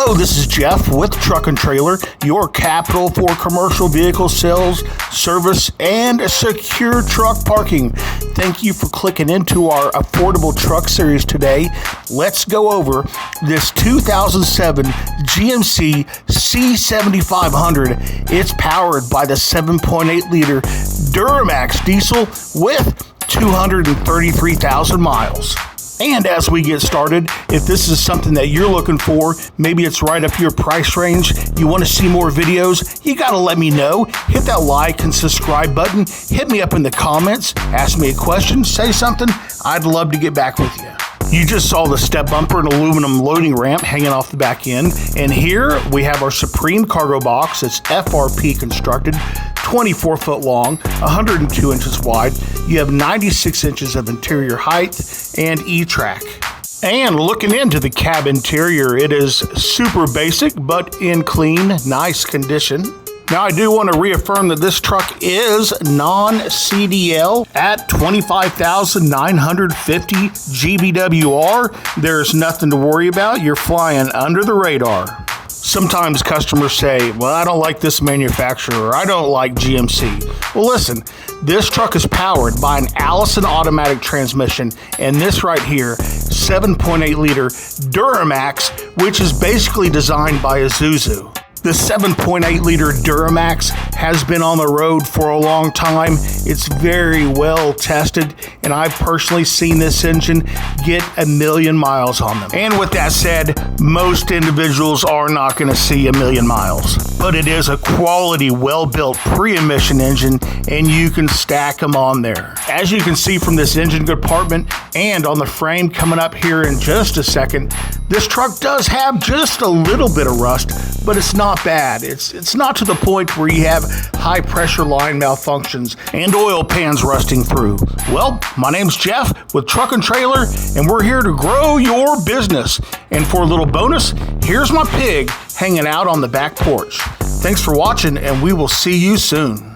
Hello, this is Jeff with Truck and Trailer, your capital for commercial vehicle sales, service, and secure truck parking. Thank you for clicking into our affordable truck series today. Let's go over this 2007 GMC C7500. It's powered by the 7.8 liter Duramax Diesel with 233,000 miles. And as we get started, if this is something that you're looking for, maybe it's right up your price range, you want to see more videos, you got to let me know. Hit that like and subscribe button. Hit me up in the comments. Ask me a question. Say something. I'd love to get back with you. You just saw the step bumper and aluminum loading ramp hanging off the back end. And here we have our Supreme cargo box. It's FRP constructed, 24 foot long, 102 inches wide. You have 96 inches of interior height and E-track. And looking into the cab interior, it is super basic, but in clean, nice condition. Now, I do want to reaffirm that this truck is non-CDL at 25,950 GVWR. There's nothing to worry about. You're flying under the radar. Sometimes customers say, well, I don't like this manufacturer, or I don't like GMC. Well, listen, this truck is powered by an Allison automatic transmission, and this right here, 7.8 liter Duramax, which is basically designed by ISUZU. The 7.8 liter Duramax has been on the road for a long time. It's very well tested, and I've personally seen this engine get 1 million miles on them. And with that said, most individuals are not going to see 1 million miles. But it is a quality, well-built pre-emission engine, and you can stack them on there. As you can see from this engine compartment and on the frame coming up here in just a second, this truck does have just a little bit of rust, but it's not bad. It's not to the point where you have high pressure line malfunctions and oil pans rusting through. Well, my name's Jeff with Truck and Trailer, and we're here to grow your business. And for a little bonus, here's my pig hanging out on the back porch. Thanks for watching, and we will see you soon.